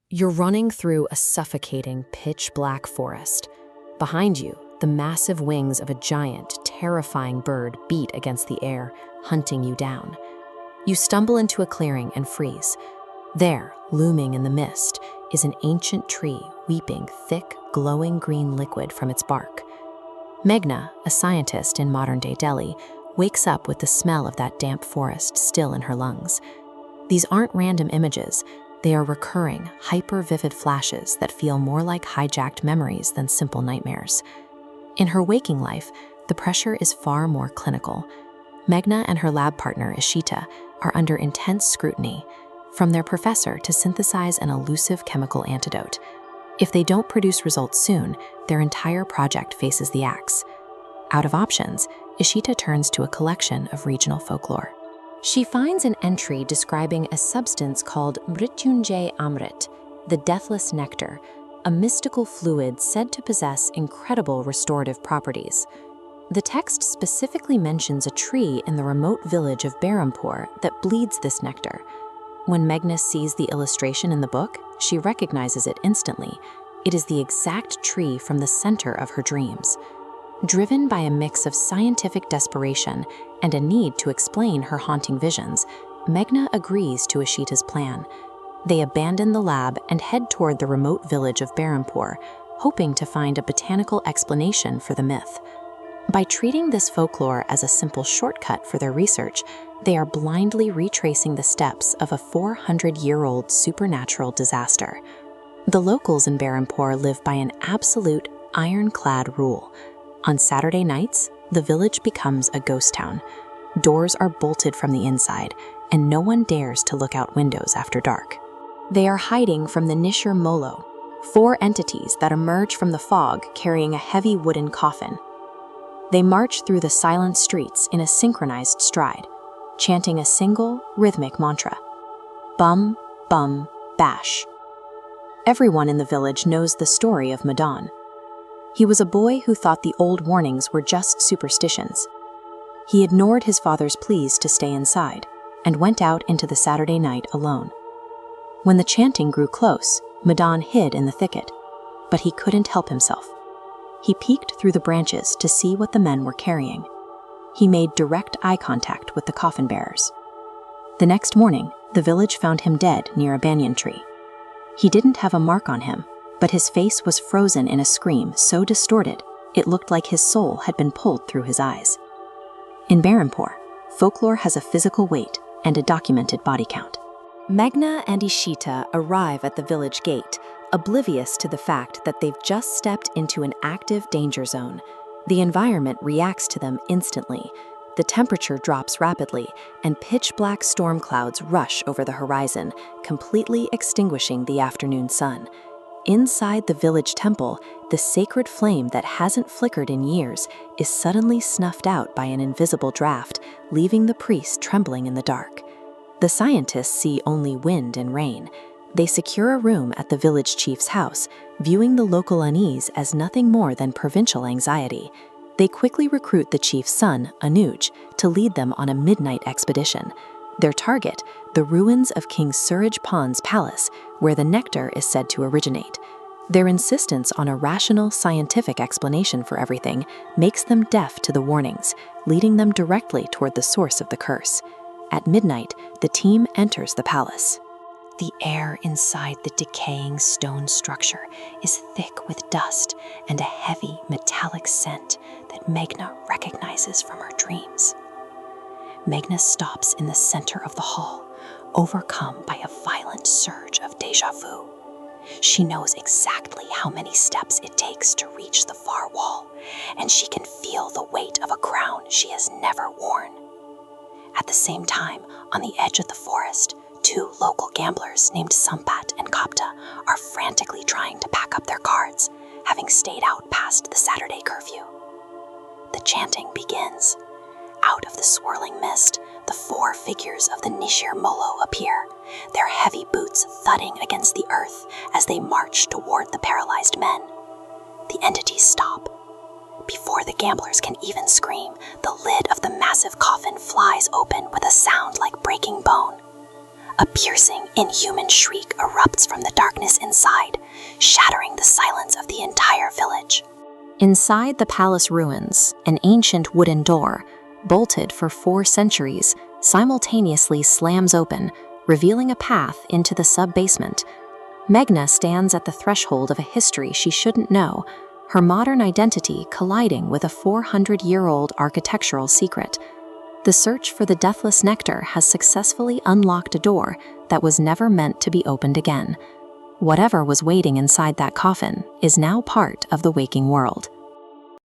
You're running through a suffocating, pitch-black forest. Behind you, the massive wings of a giant, terrifying bird beat against the air, hunting you down. You stumble into a clearing and freeze. There, looming in the mist, is an ancient tree weeping thick, glowing green liquid from its bark. Meghna, a scientist in modern-day Delhi, wakes up with the smell of that damp forest still in her lungs. These aren't random images. They are recurring, hyper-vivid flashes that feel more like hijacked memories than simple nightmares. In her waking life, the pressure is far more clinical. Meghna and her lab partner, Ishita, are under intense scrutiny, from their professor to synthesize an elusive chemical antidote. If they don't produce results soon, their entire project faces the axe. Out of options, Ishita turns to a collection of regional folklore. She finds an entry describing a substance called Amrit, the deathless nectar, a mystical fluid said to possess incredible restorative properties. The text specifically mentions a tree in the remote village of Berampur that bleeds this nectar. When Meghna sees the illustration in the book, she recognizes it instantly. It is the exact tree from the center of her dreams. Driven by a mix of scientific desperation and a need to explain her haunting visions, Meghna agrees to Ishita's plan. They abandon the lab and head toward the remote village of Berampur, hoping to find a botanical explanation for the myth. By treating this folklore as a simple shortcut for their research, they are blindly retracing the steps of a 400-year-old supernatural disaster. The locals in Berampur live by an absolute ironclad rule. On Saturday nights, the village becomes a ghost town. Doors are bolted from the inside, and no one dares to look out windows after dark. They are hiding from the Nishir Molo, 4 entities that emerge from the fog carrying a heavy wooden coffin. They march through the silent streets in a synchronized stride, chanting a single, rhythmic mantra. Bum, bum, bash. Everyone in the village knows the story of Madan. He was a boy who thought the old warnings were just superstitions. He ignored his father's pleas to stay inside and went out into the Saturday night alone. When the chanting grew close, Madan hid in the thicket, but he couldn't help himself. He peeked through the branches to see what the men were carrying. He made direct eye contact with the coffin bearers. The next morning, the village found him dead near a banyan tree. He didn't have a mark on him, but his face was frozen in a scream so distorted, it looked like his soul had been pulled through his eyes. In Berampur, folklore has a physical weight and a documented body count. Meghna and Ishita arrive at the village gate, oblivious to the fact that they've just stepped into an active danger zone. The environment reacts to them instantly. The temperature drops rapidly, and pitch-black storm clouds rush over the horizon, completely extinguishing the afternoon sun. Inside the village temple, the sacred flame that hasn't flickered in years is suddenly snuffed out by an invisible draft, leaving the priest trembling in the dark. The scientists see only wind and rain. They secure a room at the village chief's house, viewing the local unease as nothing more than provincial anxiety. They quickly recruit the chief's son, Anuj, to lead them on a midnight expedition. Their target, the ruins of King Suraj Pan's palace, where the nectar is said to originate. Their insistence on a rational, scientific explanation for everything makes them deaf to the warnings, leading them directly toward the source of the curse. At midnight, the team enters the palace. The air inside the decaying stone structure is thick with dust and a heavy metallic scent that Meghna recognizes from her dreams. Meghna stops in the center of the hall, overcome by a violent surge of déjà vu. She knows exactly how many steps it takes to reach the far wall, and she can feel the weight of a crown she has never worn. At the same time, on the edge of the forest, 2 local gamblers named Sampat and Kapta are frantically trying to pack up their cards, having stayed out past the Saturday curfew. The chanting begins. Out of the swirling mist, the 4 figures of the Nishir Molo appear, their heavy boots thudding against the earth as they march toward the paralyzed men. The entities stop. Before the gamblers can even scream, the lid of the massive coffin flies open with a sound like breaking bone. A piercing, inhuman shriek erupts from the darkness inside, shattering the silence of the entire village. Inside the palace ruins, an ancient wooden door, bolted for 4 centuries, simultaneously slams open, revealing a path into the sub-basement. Meghna stands at the threshold of a history she shouldn't know, her modern identity colliding with a 400-year-old architectural secret. The search for the deathless nectar has successfully unlocked a door that was never meant to be opened again. Whatever was waiting inside that coffin is now part of the waking world.